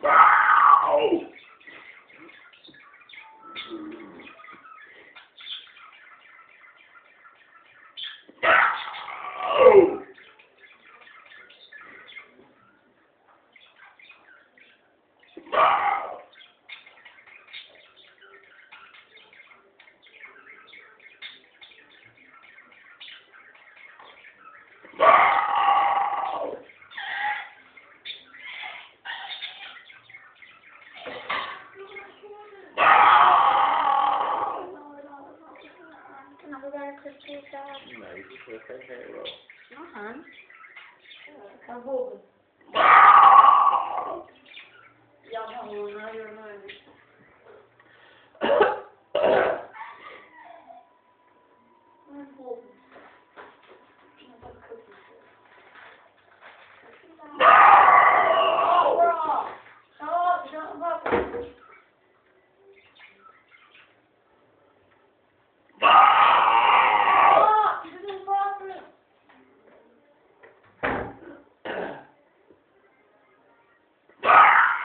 Wow. Wow. Wow. Wow. Can I go back to the street side? No, you just want to say hello. Uh-huh. Come over. Wow. Y'all know, now you're annoying me. I'm over. I'm about to cook this shit. Wow. We're off. Shut up, shut up. Wow. Stop, you're doing bathroom. Wow.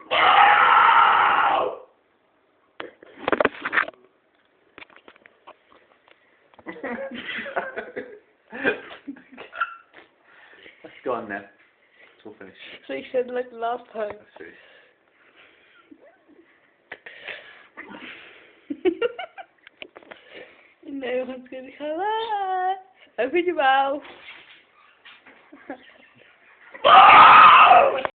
Wow. Let's go on now. It's all finished. So you said like last time. Let's finish. No one's gonna come out. Open your mouth.